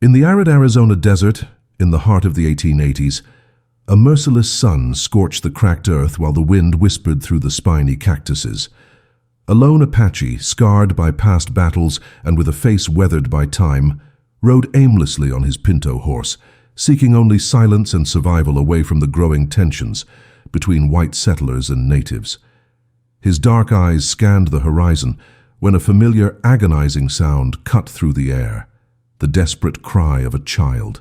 In the arid Arizona desert, in the heart of the 1880s, a merciless sun scorched the cracked earth while the wind whispered through the spiny cactuses. A lone Apache, scarred by past battles and with a face weathered by time, rode aimlessly on his pinto horse, seeking only silence and survival away from the growing tensions between white settlers and natives. His dark eyes scanned the horizon when a familiar, agonizing sound cut through the air, the desperate cry of a child.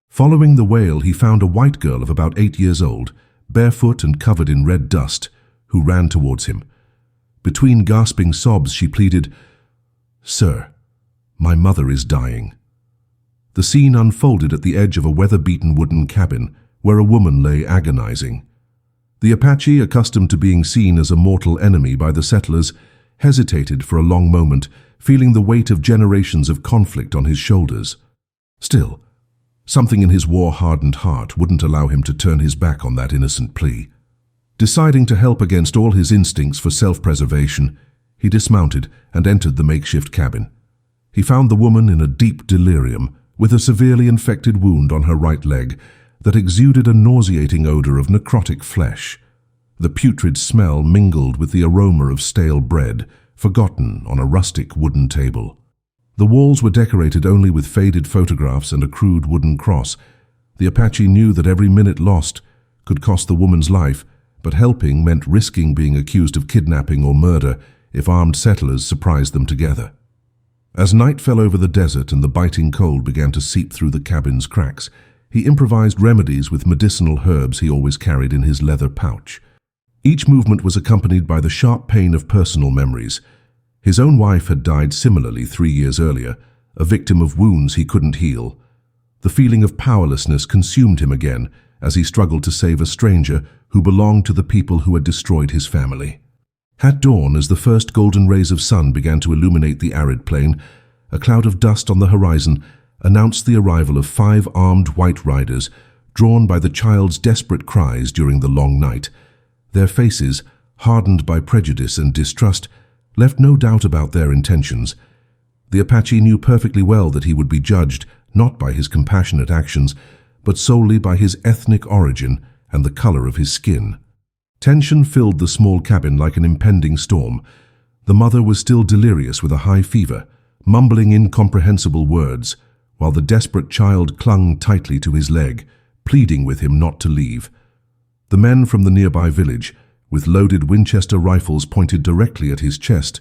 Following the wail, he found a white girl of about 8 years old, barefoot and covered in red dust, who ran towards him. Between gasping sobs, she pleaded, "Sir, my mother is dying." The scene unfolded at the edge of a weather-beaten wooden cabin where a woman lay agonizing. The Apache, accustomed to being seen as a mortal enemy by the settlers, hesitated for a long moment, feeling the weight of generations of conflict on his shoulders. Still, something in his war-hardened heart wouldn't allow him to turn his back on that innocent plea. Deciding to help against all his instincts for self-preservation, he dismounted and entered the makeshift cabin. He found the woman in a deep delirium, with a severely infected wound on her right leg that exuded a nauseating odor of necrotic flesh. The putrid smell mingled with the aroma of stale bread, forgotten on a rustic wooden table. The walls were decorated only with faded photographs and a crude wooden cross. The Apache knew that every minute lost could cost the woman's life, but helping meant risking being accused of kidnapping or murder if armed settlers surprised them together. As night fell over the desert and the biting cold began to seep through the cabin's cracks, he improvised remedies with medicinal herbs he always carried in his leather pouch. Each movement was accompanied by the sharp pain of personal memories. His own wife had died similarly 3 years earlier, a victim of wounds he couldn't heal. The feeling of powerlessness consumed him again as he struggled to save a stranger who belonged to the people who had destroyed his family. At dawn, as the first golden rays of sun began to illuminate the arid plain, a cloud of dust on the horizon announced the arrival of 5 armed white riders, drawn by the child's desperate cries during the long night. Their faces, hardened by prejudice and distrust, left no doubt about their intentions. The Apache knew perfectly well that he would be judged not by his compassionate actions, but solely by his ethnic origin and the color of his skin. Tension filled the small cabin like an impending storm. The mother was still delirious with a high fever, mumbling incomprehensible words, while the desperate child clung tightly to his leg, pleading with him not to leave. The men from the nearby village, with loaded Winchester rifles pointed directly at his chest,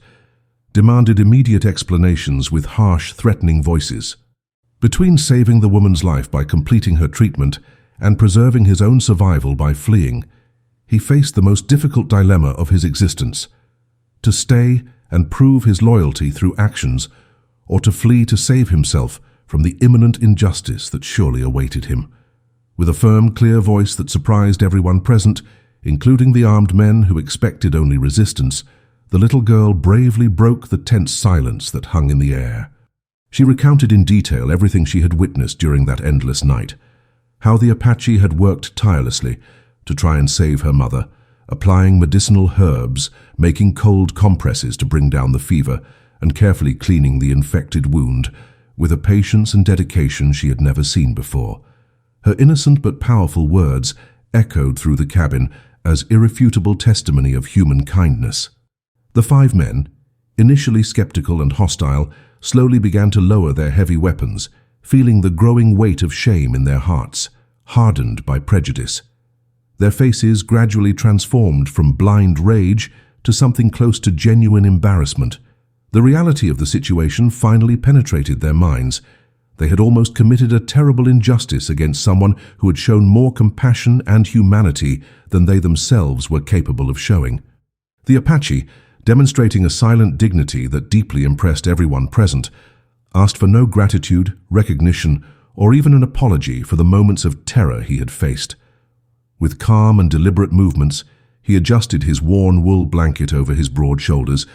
demanded immediate explanations with harsh, threatening voices. Between saving the woman's life by completing her treatment and preserving his own survival by fleeing, he faced the most difficult dilemma of his existence: to stay and prove his loyalty through actions, or to flee to save himself from the imminent injustice that surely awaited him. With a firm, clear voice that surprised everyone present, including the armed men who expected only resistance, the little girl bravely broke the tense silence that hung in the air. She recounted in detail everything she had witnessed during that endless night, how the Apache had worked tirelessly to try and save her mother, applying medicinal herbs, making cold compresses to bring down the fever, and carefully cleaning the infected wound, with a patience and dedication she had never seen before. Her innocent but powerful words echoed through the cabin as irrefutable testimony of human kindness. The 5 men, initially skeptical and hostile, slowly began to lower their heavy weapons, feeling the growing weight of shame in their hearts, hardened by prejudice. Their faces gradually transformed from blind rage to something close to genuine embarrassment. The reality of the situation finally penetrated their minds. They had almost committed a terrible injustice against someone who had shown more compassion and humanity than they themselves were capable of showing. The Apache, demonstrating a silent dignity that deeply impressed everyone present, asked for no gratitude, recognition, or even an apology for the moments of terror he had faced. With calm and deliberate movements, he adjusted his worn wool blanket over his broad shoulders,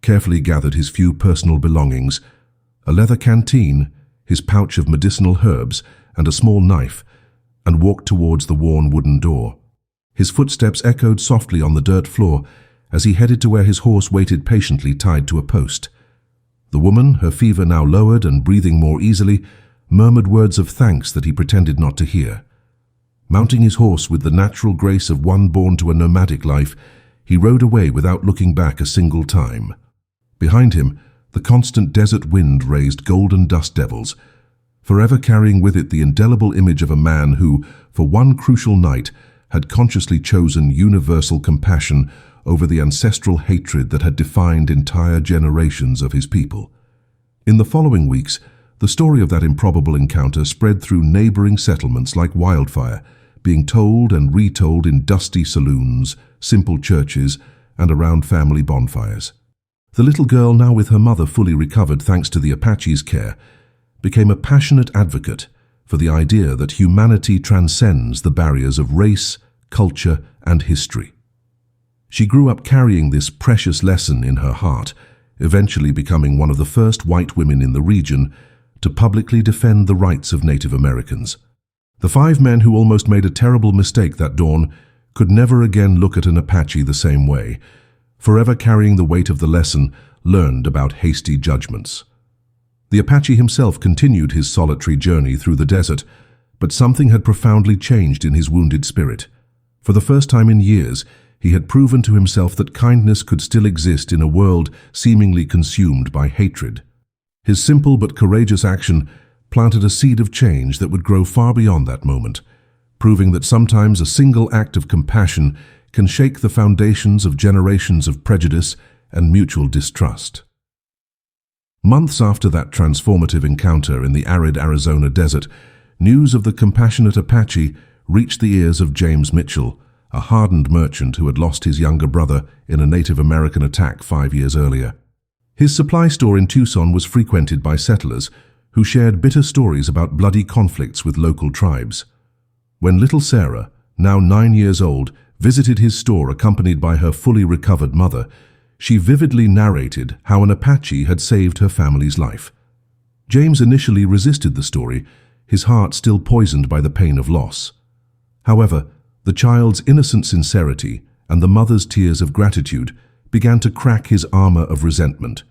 carefully gathered his few personal belongings, a leather canteen, his pouch of medicinal herbs, and a small knife, and walked towards the worn wooden door. His footsteps echoed softly on the dirt floor as he headed to where his horse waited patiently tied to a post. The woman, her fever now lowered and breathing more easily, murmured words of thanks that he pretended not to hear. Mounting his horse with the natural grace of one born to a nomadic life, he rode away without looking back a single time. Behind him, the constant desert wind raised golden dust devils, forever carrying with it the indelible image of a man who, for one crucial night, had consciously chosen universal compassion over the ancestral hatred that had defined entire generations of his people. In the following weeks, the story of that improbable encounter spread through neighboring settlements like wildfire, being told and retold in dusty saloons, simple churches, and around family bonfires. The little girl, now with her mother fully recovered thanks to the Apache's care, became a passionate advocate for the idea that humanity transcends the barriers of race, culture, and history. She grew up carrying this precious lesson in her heart, eventually becoming one of the first white women in the region to publicly defend the rights of Native Americans. The 5 men who almost made a terrible mistake that dawn could never again look at an Apache the same way, forever carrying the weight of the lesson learned about hasty judgments. The Apache himself continued his solitary journey through the desert, but something had profoundly changed in his wounded spirit. For the first time in years, he had proven to himself that kindness could still exist in a world seemingly consumed by hatred. His simple but courageous action planted a seed of change that would grow far beyond that moment, proving that sometimes a single act of compassion can shake the foundations of generations of prejudice and mutual distrust. Months after that transformative encounter in the arid Arizona desert, news of the compassionate Apache reached the ears of James Mitchell, a hardened merchant who had lost his younger brother in a Native American attack 5 years earlier. His supply store in Tucson was frequented by settlers who shared bitter stories about bloody conflicts with local tribes. When little Sarah, now 9 years old, visited his store accompanied by her fully recovered mother, she vividly narrated how an Apache had saved her family's life. James initially resisted the story, his heart still poisoned by the pain of loss. However, the child's innocent sincerity and the mother's tears of gratitude began to crack his armor of resentment.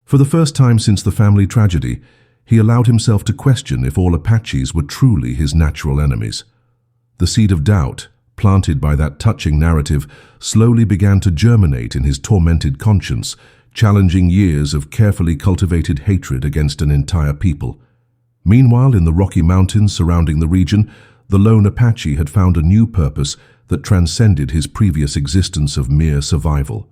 For the first time since the family tragedy, he allowed himself to question if all Apaches were truly his natural enemies. The seed of doubt, planted by that touching narrative, slowly began to germinate in his tormented conscience, challenging years of carefully cultivated hatred against an entire people. Meanwhile, in the Rocky Mountains surrounding the region, the lone Apache had found a new purpose that transcended his previous existence of mere survival.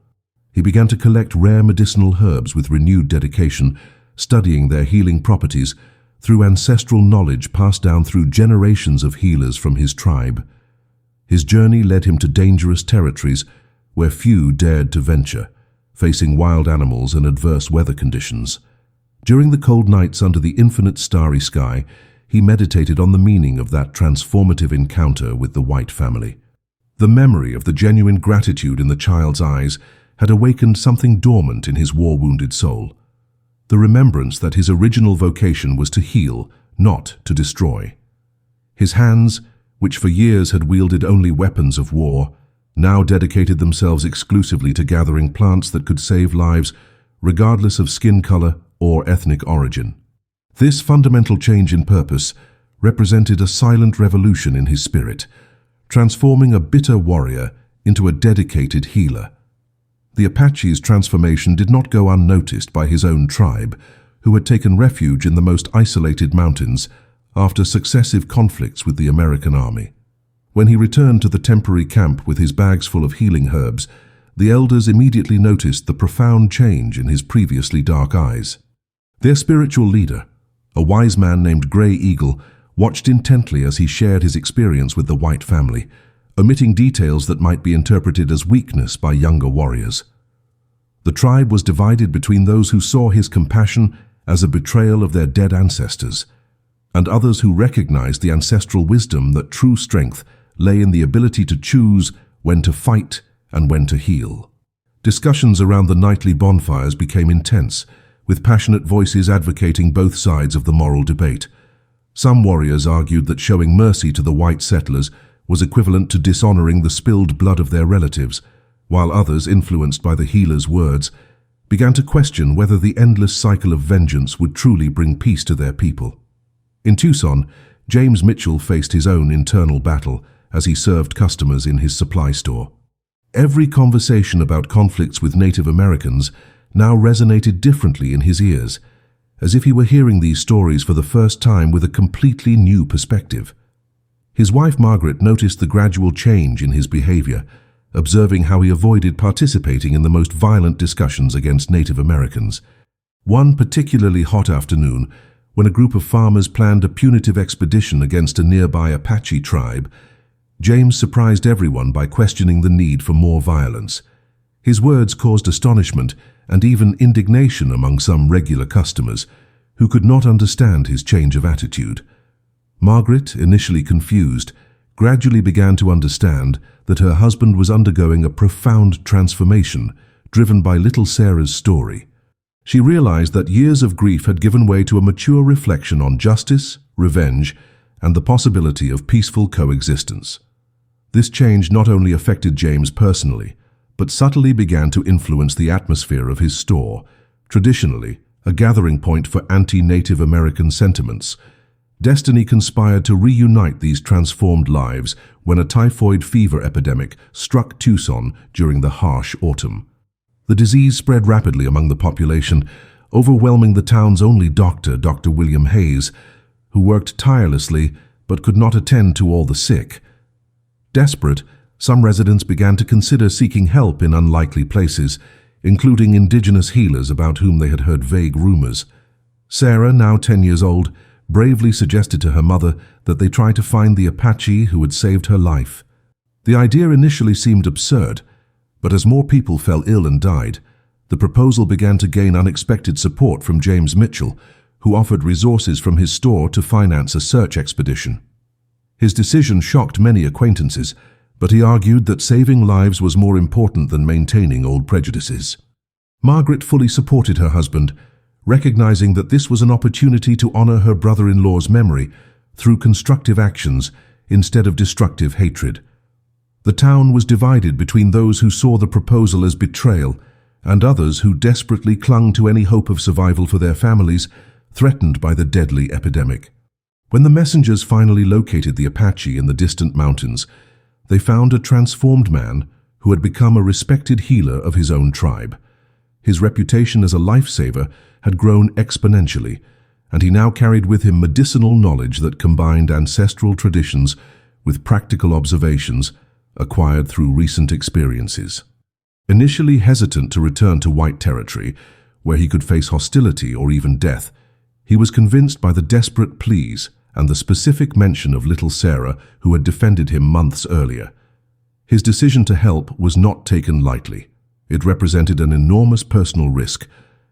He began to collect rare medicinal herbs with renewed dedication, studying their healing properties through ancestral knowledge passed down through generations of healers from his tribe. His journey led him to dangerous territories where few dared to venture, facing wild animals and adverse weather conditions. During the cold nights under the infinite starry sky, he meditated on the meaning of that transformative encounter with the white family. The memory of the genuine gratitude in the child's eyes had awakened something dormant in his war-wounded soul. The remembrance that his original vocation was to heal, not to destroy. His hands, which for years had wielded only weapons of war, now dedicated themselves exclusively to gathering plants that could save lives, regardless of skin color or ethnic origin. This fundamental change in purpose represented a silent revolution in his spirit, transforming a bitter warrior into a dedicated healer. The Apache's transformation did not go unnoticed by his own tribe, who had taken refuge in the most isolated mountains after successive conflicts with the American army. When he returned to the temporary camp with his bags full of healing herbs, the elders immediately noticed the profound change in his previously dark eyes. Their spiritual leader, a wise man named Gray Eagle, watched intently as he shared his experience with the white family, omitting details that might be interpreted as weakness by younger warriors. The tribe was divided between those who saw his compassion as a betrayal of their dead ancestors, and others who recognized the ancestral wisdom that true strength lay in the ability to choose when to fight and when to heal. Discussions around the nightly bonfires became intense, with passionate voices advocating both sides of the moral debate. Some warriors argued that showing mercy to the white settlers was equivalent to dishonoring the spilled blood of their relatives, while others, influenced by the healer's words, began to question whether the endless cycle of vengeance would truly bring peace to their people. In Tucson, James Mitchell faced his own internal battle as he served customers in his supply store. Every conversation about conflicts with Native Americans now resonated differently in his ears, as if he were hearing these stories for the first time with a completely new perspective. His wife Margaret noticed the gradual change in his behavior, observing how he avoided participating in the most violent discussions against Native Americans. One particularly hot afternoon, when a group of farmers planned a punitive expedition against a nearby Apache tribe, James surprised everyone by questioning the need for more violence. His words caused astonishment and even indignation among some regular customers, who could not understand his change of attitude. Margaret, initially confused, gradually began to understand that her husband was undergoing a profound transformation driven by little Sarah's story. She realized that years of grief had given way to a mature reflection on justice, revenge, and the possibility of peaceful coexistence. This change not only affected James personally, but subtly began to influence the atmosphere of his store, traditionally a gathering point for anti-Native American sentiments. Destiny conspired to reunite these transformed lives when a typhoid fever epidemic struck Tucson during the harsh autumn. The disease spread rapidly among the population, overwhelming the town's only doctor, Dr. William Hayes, who worked tirelessly but could not attend to all the sick. Desperate, some residents began to consider seeking help in unlikely places, including indigenous healers about whom they had heard vague rumors. Sarah, now 10 years old, bravely suggested to her mother that they try to find the Apache who had saved her life. The idea initially seemed absurd, but as more people fell ill and died, the proposal began to gain unexpected support from James Mitchell, who offered resources from his store to finance a search expedition. His decision shocked many acquaintances, but he argued that saving lives was more important than maintaining old prejudices. Margaret fully supported her husband, recognizing that this was an opportunity to honor her brother-in-law's memory through constructive actions instead of destructive hatred. The town was divided between those who saw the proposal as betrayal and others who desperately clung to any hope of survival for their families, threatened by the deadly epidemic. When the messengers finally located the Apache in the distant mountains, they found a transformed man who had become a respected healer of his own tribe. His reputation as a lifesaver had grown exponentially, and he now carried with him medicinal knowledge that combined ancestral traditions with practical observations acquired through recent experiences. Initially hesitant to return to white territory, where he could face hostility or even death, he was convinced by the desperate pleas and the specific mention of little Sarah, who had defended him months earlier. His decision to help was not taken lightly. It represented an enormous personal risk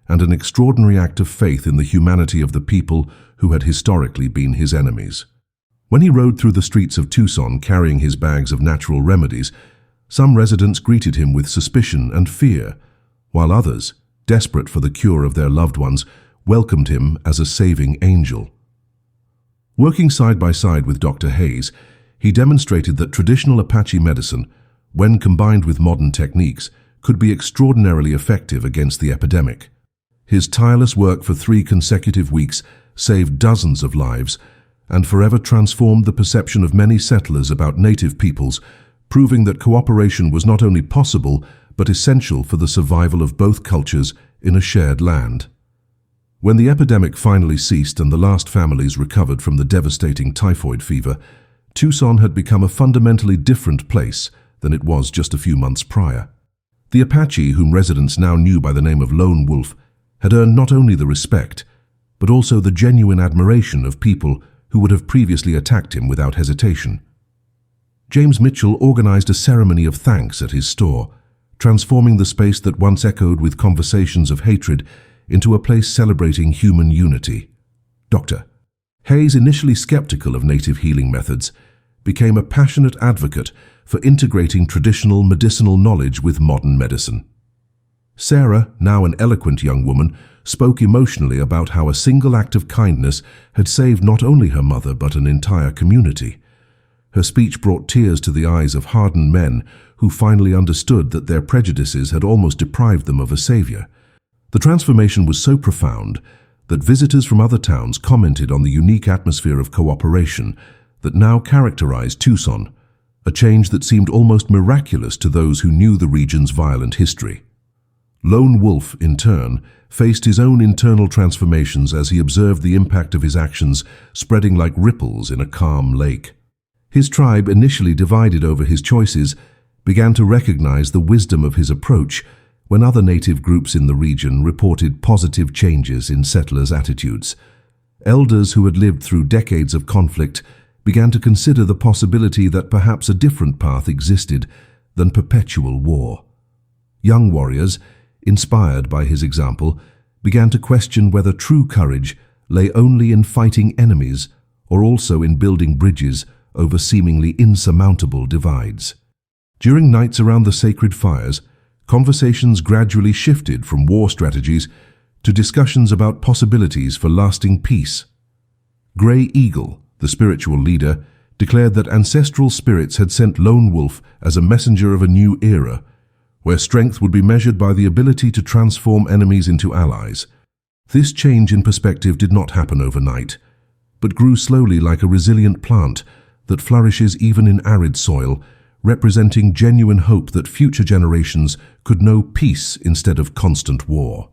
and an extraordinary act of faith in the humanity of the people who had historically been his enemies. When he rode through the streets of Tucson carrying his bags of natural remedies, some residents greeted him with suspicion and fear, while others, desperate for the cure of their loved ones, welcomed him as a saving angel. Working side by side with Dr. Hayes, he demonstrated that traditional Apache medicine, when combined with modern techniques, could be extraordinarily effective against the epidemic. His tireless work for 3 consecutive weeks saved dozens of lives and forever transformed the perception of many settlers about native peoples, proving that cooperation was not only possible but essential for the survival of both cultures in a shared land. When the epidemic finally ceased and the last families recovered from the devastating typhoid fever, Tucson had become a fundamentally different place than it was just a few months prior. The Apache, whom residents now knew by the name of Lone Wolf, had earned not only the respect, but also the genuine admiration of people who would have previously attacked him without hesitation. James Mitchell organized a ceremony of thanks at his store, transforming the space that once echoed with conversations of hatred into a place celebrating human unity. Dr. Hayes, initially skeptical of native healing methods, became a passionate advocate for integrating traditional medicinal knowledge with modern medicine. Sarah, now an eloquent young woman, spoke emotionally about how a single act of kindness had saved not only her mother but an entire community. Her speech brought tears to the eyes of hardened men who finally understood that their prejudices had almost deprived them of a savior. The transformation was so profound that visitors from other towns commented on the unique atmosphere of cooperation that now characterized Tucson, a change that seemed almost miraculous to those who knew the region's violent history. Lone Wolf, in turn, faced his own internal transformations as he observed the impact of his actions spreading like ripples in a calm lake. His tribe, initially divided over his choices, began to recognize the wisdom of his approach when other native groups in the region reported positive changes in settlers' attitudes. Elders who had lived through decades of conflict began to consider the possibility that perhaps a different path existed than perpetual war. Young warriors, inspired by his example, began to question whether true courage lay only in fighting enemies or also in building bridges over seemingly insurmountable divides. During nights around the sacred fires, conversations gradually shifted from war strategies to discussions about possibilities for lasting peace. Grey Eagle, the spiritual leader, declared that ancestral spirits had sent Lone Wolf as a messenger of a new era, where strength would be measured by the ability to transform enemies into allies. This change in perspective did not happen overnight, but grew slowly like a resilient plant that flourishes even in arid soil, representing genuine hope that future generations could know peace instead of constant war.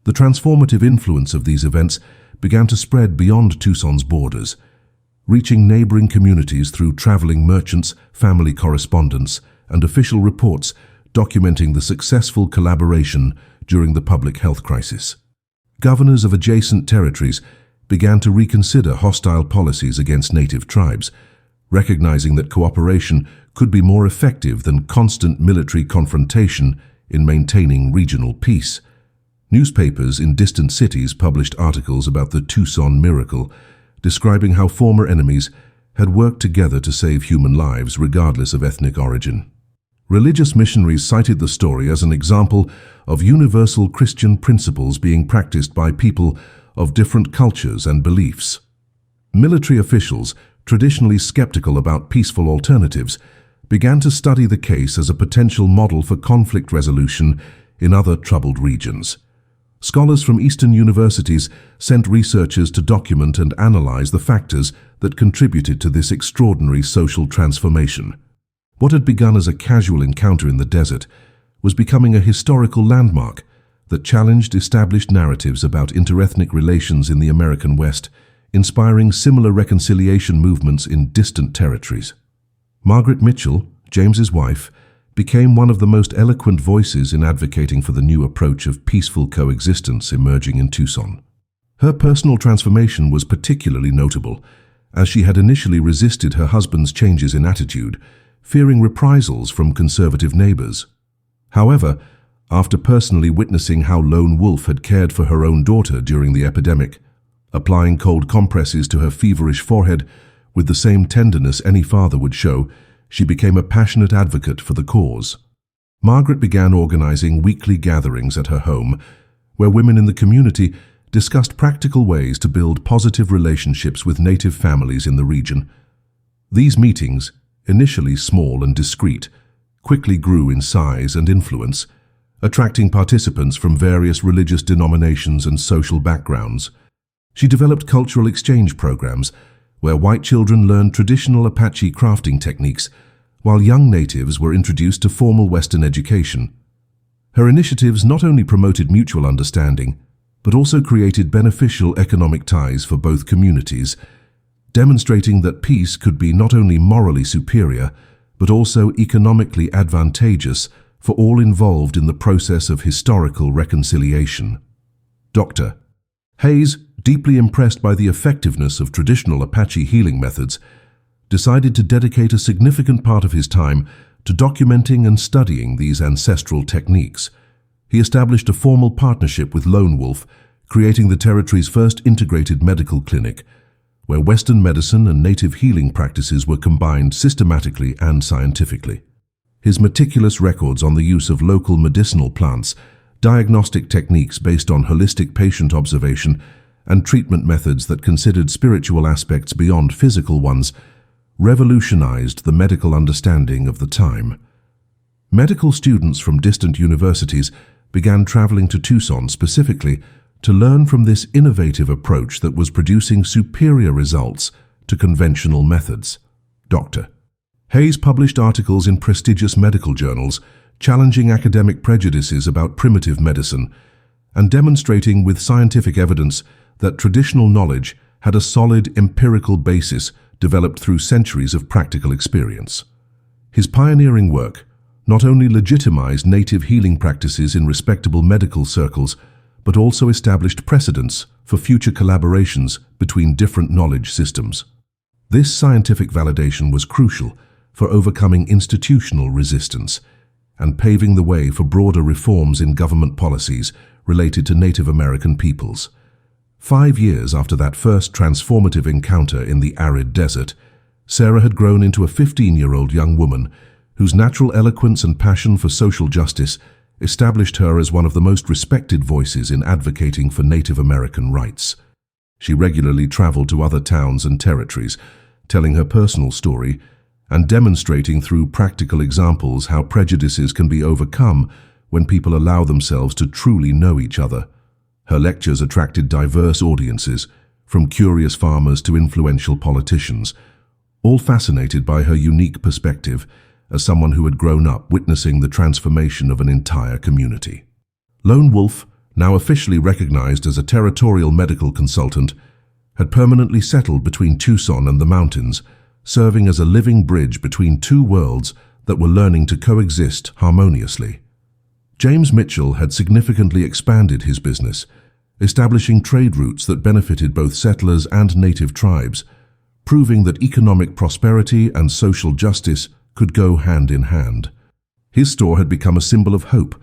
The transformative influence of these events began to spread beyond Tucson's borders, reaching neighboring communities through traveling merchants, family correspondence, and official reports documenting the successful collaboration during the public health crisis. Governors of adjacent territories began to reconsider hostile policies against native tribes, recognizing that cooperation could be more effective than constant military confrontation in maintaining regional peace. Newspapers in distant cities published articles about the Tucson Miracle, describing how former enemies had worked together to save human lives regardless of ethnic origin. Religious missionaries cited the story as an example of universal Christian principles being practiced by people of different cultures and beliefs. Military officials, traditionally skeptical about peaceful alternatives, began to study the case as a potential model for conflict resolution in other troubled regions. Scholars from Eastern universities sent researchers to document and analyze the factors that contributed to this extraordinary social transformation. What had begun as a casual encounter in the desert was becoming a historical landmark that challenged established narratives about interethnic relations in the American West, inspiring similar reconciliation movements in distant territories. Margaret Mitchell, James's wife, became one of the most eloquent voices in advocating for the new approach of peaceful coexistence emerging in Tucson. Her personal transformation was particularly notable, as she had initially resisted her husband's changes in attitude, fearing reprisals from conservative neighbors. However, after personally witnessing how Lone Wolf had cared for her own daughter during the epidemic, applying cold compresses to her feverish forehead with the same tenderness any father would show, she became a passionate advocate for the cause. Margaret began organizing weekly gatherings at her home, where women in the community discussed practical ways to build positive relationships with native families in the region. These meetings, initially small and discreet, quickly grew in size and influence, attracting participants from various religious denominations and social backgrounds. She developed cultural exchange programs where white children learned traditional Apache crafting techniques, while young natives were introduced to formal Western education. Her initiatives not only promoted mutual understanding, but also created beneficial economic ties for both communities, demonstrating that peace could be not only morally superior, but also economically advantageous for all involved in the process of historical reconciliation. Dr. Hayes, deeply impressed by the effectiveness of traditional Apache healing methods, decided to dedicate a significant part of his time to documenting and studying these ancestral techniques. He established a formal partnership with Lone Wolf, creating the territory's first integrated medical clinic, where Western medicine and native healing practices were combined systematically and scientifically. His meticulous records on the use of local medicinal plants, diagnostic techniques based on holistic patient observation, and treatment methods that considered spiritual aspects beyond physical ones revolutionized the medical understanding of the time. Medical students from distant universities began traveling to Tucson specifically to learn from this innovative approach that was producing superior results to conventional methods. Dr. Hayes published articles in prestigious medical journals challenging academic prejudices about primitive medicine and demonstrating with scientific evidence that traditional knowledge had a solid empirical basis developed through centuries of practical experience. His pioneering work not only legitimized native healing practices in respectable medical circles, but also established precedents for future collaborations between different knowledge systems. This scientific validation was crucial for overcoming institutional resistance and paving the way for broader reforms in government policies related to Native American peoples. 5 years after that first transformative encounter in the arid desert, Sarah had grown into a 15-year-old young woman whose natural eloquence and passion for social justice established her as one of the most respected voices in advocating for Native American rights. She regularly traveled to other towns and territories, telling her personal story and demonstrating through practical examples how prejudices can be overcome when people allow themselves to truly know each other. Her lectures attracted diverse audiences, from curious farmers to influential politicians, all fascinated by her unique perspective as someone who had grown up witnessing the transformation of an entire community. Lone Wolf, now officially recognized as a territorial medical consultant, had permanently settled between Tucson and the mountains, serving as a living bridge between two worlds that were learning to coexist harmoniously. James Mitchell had significantly expanded his business, establishing trade routes that benefited both settlers and native tribes, proving that economic prosperity and social justice could go hand in hand. His store had become a symbol of hope,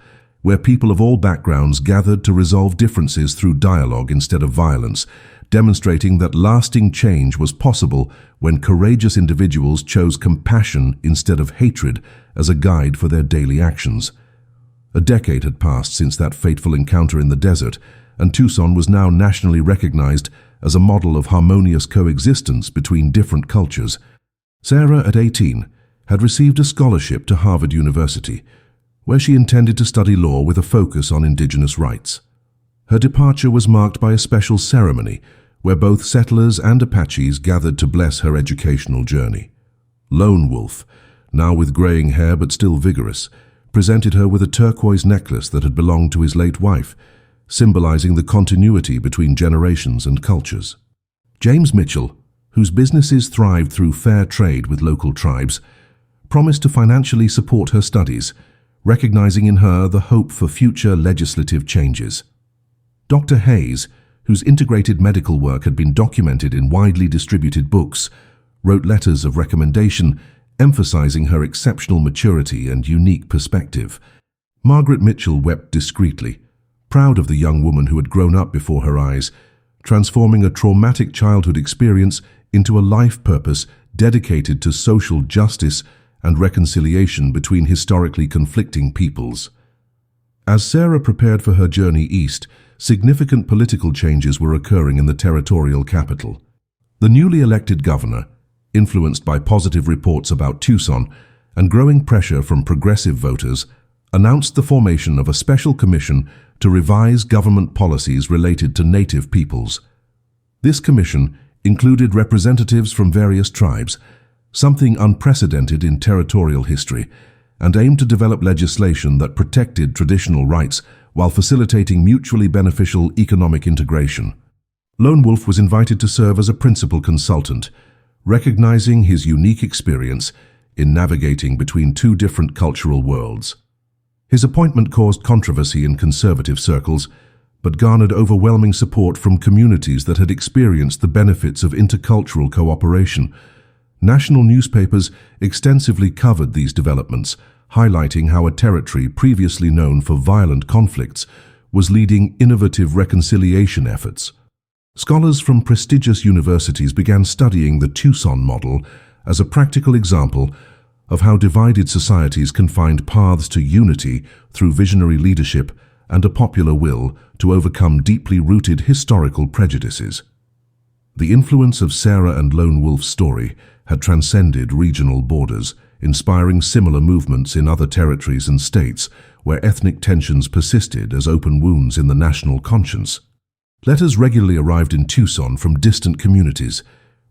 where people of all backgrounds gathered to resolve differences through dialogue instead of violence, demonstrating that lasting change was possible when courageous individuals chose compassion instead of hatred as a guide for their daily actions. A decade had passed since that fateful encounter in the desert, and Tucson was now nationally recognized as a model of harmonious coexistence between different cultures. Sarah, at 18, had received a scholarship to Harvard University, where she intended to study law with a focus on indigenous rights. Her departure was marked by a special ceremony where both settlers and Apaches gathered to bless her educational journey. Lone Wolf, now with graying hair but still vigorous, presented her with a turquoise necklace that had belonged to his late wife, symbolizing the continuity between generations and cultures. James Mitchell, whose businesses thrived through fair trade with local tribes, promised to financially support her studies, recognizing in her the hope for future legislative changes. Dr. Hayes, whose integrated medical work had been documented in widely distributed books, wrote letters of recommendation emphasizing her exceptional maturity and unique perspective. Margaret Mitchell wept discreetly, proud of the young woman who had grown up before her eyes, transforming a traumatic childhood experience into a life purpose dedicated to social justice and reconciliation between historically conflicting peoples. As Sarah prepared for her journey east, significant political changes were occurring in the territorial capital. The newly elected governor, influenced by positive reports about Tucson and growing pressure from progressive voters, announced the formation of a special commission to revise government policies related to native peoples. This commission included representatives from various tribes, something unprecedented in territorial history, and aimed to develop legislation that protected traditional rights while facilitating mutually beneficial economic integration. Lone Wolf was invited to serve as a principal consultant, recognizing his unique experience in navigating between two different cultural worlds. His appointment caused controversy in conservative circles, but garnered overwhelming support from communities that had experienced the benefits of intercultural cooperation. National newspapers extensively covered these developments, highlighting how a territory previously known for violent conflicts was leading innovative reconciliation efforts. Scholars from prestigious universities began studying the Tucson model as a practical example of how divided societies can find paths to unity through visionary leadership and a popular will to overcome deeply rooted historical prejudices. The influence of Sarah and Lone Wolf's story had transcended regional borders, inspiring similar movements in other territories and states where ethnic tensions persisted as open wounds in the national conscience. Letters regularly arrived in Tucson from distant communities,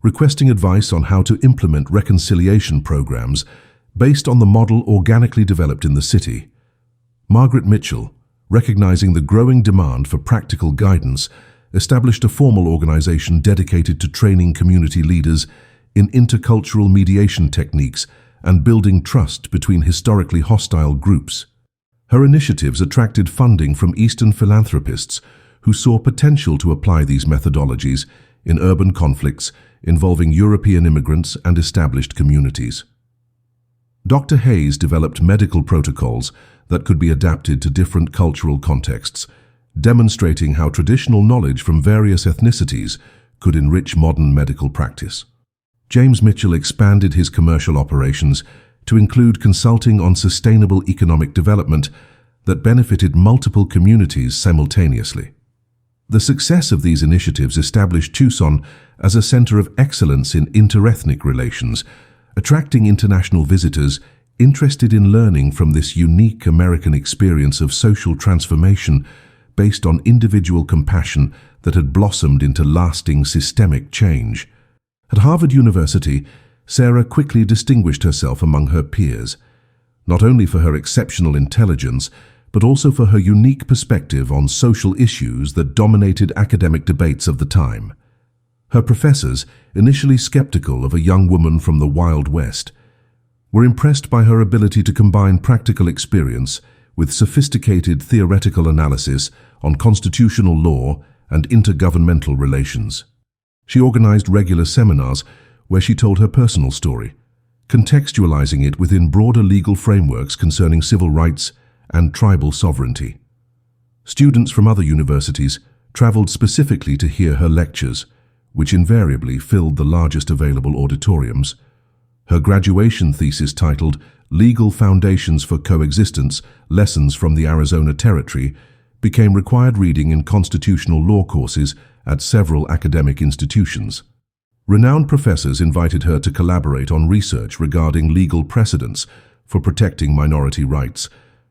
requesting advice on how to implement reconciliation programs based on the model organically developed in the city. Margaret Mitchell, recognizing the growing demand for practical guidance, established a formal organization dedicated to training community leaders in intercultural mediation techniques and building trust between historically hostile groups. Her initiatives attracted funding from Eastern philanthropists who saw potential to apply these methodologies in urban conflicts involving European immigrants and established communities. Dr. Hayes developed medical protocols that could be adapted to different cultural contexts, demonstrating how traditional knowledge from various ethnicities could enrich modern medical practice. James Mitchell expanded his commercial operations to include consulting on sustainable economic development that benefited multiple communities simultaneously. The success of these initiatives established Tucson as a center of excellence in interethnic relations, attracting international visitors interested in learning from this unique American experience of social transformation based on individual compassion that had blossomed into lasting systemic change. At Harvard University, Sarah quickly distinguished herself among her peers, not only for her exceptional intelligence, but also for her unique perspective on social issues that dominated academic debates of the time. Her professors, initially skeptical of a young woman from the Wild West, were impressed by her ability to combine practical experience with sophisticated theoretical analysis on constitutional law and intergovernmental relations. She organized regular seminars where she told her personal story, contextualizing it within broader legal frameworks concerning civil rights and tribal sovereignty. Students from other universities traveled specifically to hear her lectures, which invariably filled the largest available auditoriums. Her graduation thesis, titled Legal Foundations for Coexistence, Lessons from the Arizona Territory, became required reading in constitutional law courses at several academic institutions. Renowned professors invited her to collaborate on research regarding legal precedents for protecting minority rights,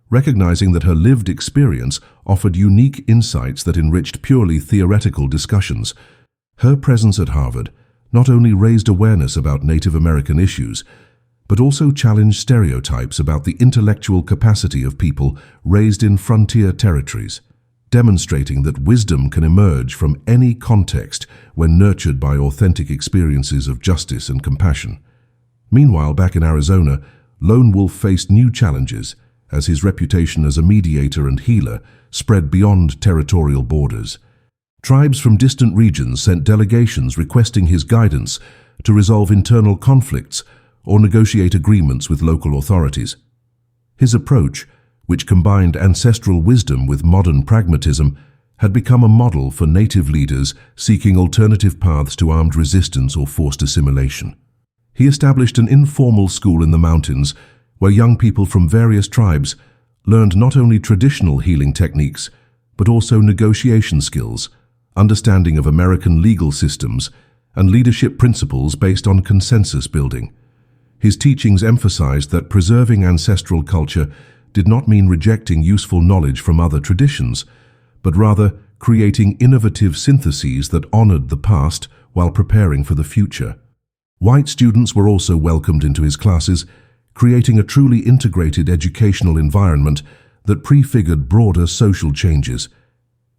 recognizing that her lived experience offered unique insights that enriched purely theoretical discussions. Her presence at Harvard not only raised awareness about Native American issues, but also challenged stereotypes about the intellectual capacity of people raised in frontier territories, demonstrating that wisdom can emerge from any context when nurtured by authentic experiences of justice and compassion. Meanwhile, back in Arizona, Lone Wolf faced new challenges as his reputation as a mediator and healer spread beyond territorial borders. Tribes from distant regions sent delegations requesting his guidance to resolve internal conflicts or negotiate agreements with local authorities. His approach, which combined ancestral wisdom with modern pragmatism, had become a model for native leaders seeking alternative paths to armed resistance or forced assimilation. He established an informal school in the mountains where young people from various tribes learned not only traditional healing techniques, but also negotiation skills, understanding of American legal systems, and leadership principles based on consensus building. His teachings emphasized that preserving ancestral culture did not mean rejecting useful knowledge from other traditions, but rather creating innovative syntheses that honored the past while preparing for the future. White students were also welcomed into his classes, creating a truly integrated educational environment that prefigured broader social changes.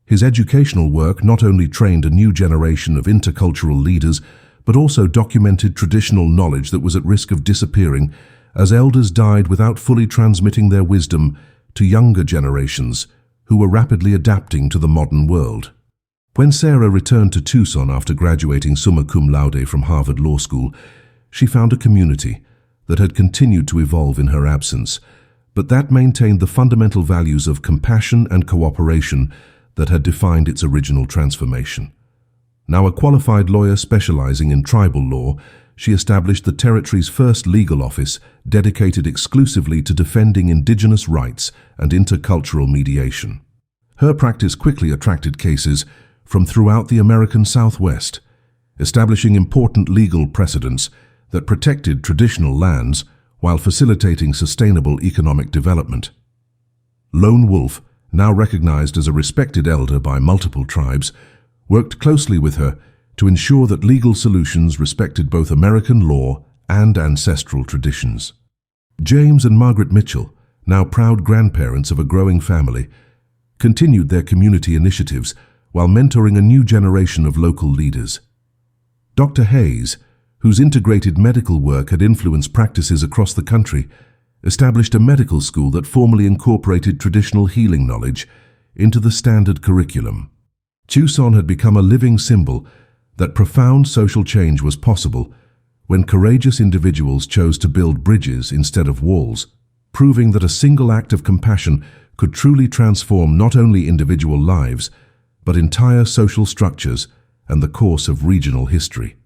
His educational work not only trained a new generation of intercultural leaders, but also documented traditional knowledge that was at risk of disappearing as elders died without fully transmitting their wisdom to younger generations who were rapidly adapting to the modern world. When Sarah returned to Tucson after graduating summa cum laude from Harvard Law School, she found a community that had continued to evolve in her absence, but that maintained the fundamental values of compassion and cooperation that had defined its original transformation. Now a qualified lawyer specializing in tribal law, she established the territory's first legal office dedicated exclusively to defending indigenous rights and intercultural mediation. Her practice quickly attracted cases from throughout the American Southwest, establishing important legal precedents that protected traditional lands while facilitating sustainable economic development. Lone Wolf, now recognized as a respected elder by multiple tribes, worked closely with her to ensure that legal solutions respected both American law and ancestral traditions. James and Margaret Mitchell, now proud grandparents of a growing family, continued their community initiatives while mentoring a new generation of local leaders. Dr. Hayes, whose integrated medical work had influenced practices across the country, established a medical school that formally incorporated traditional healing knowledge into the standard curriculum. Tucson had become a living symbol that profound social change was possible when courageous individuals chose to build bridges instead of walls, proving that a single act of compassion could truly transform not only individual lives, but entire social structures and the course of regional history.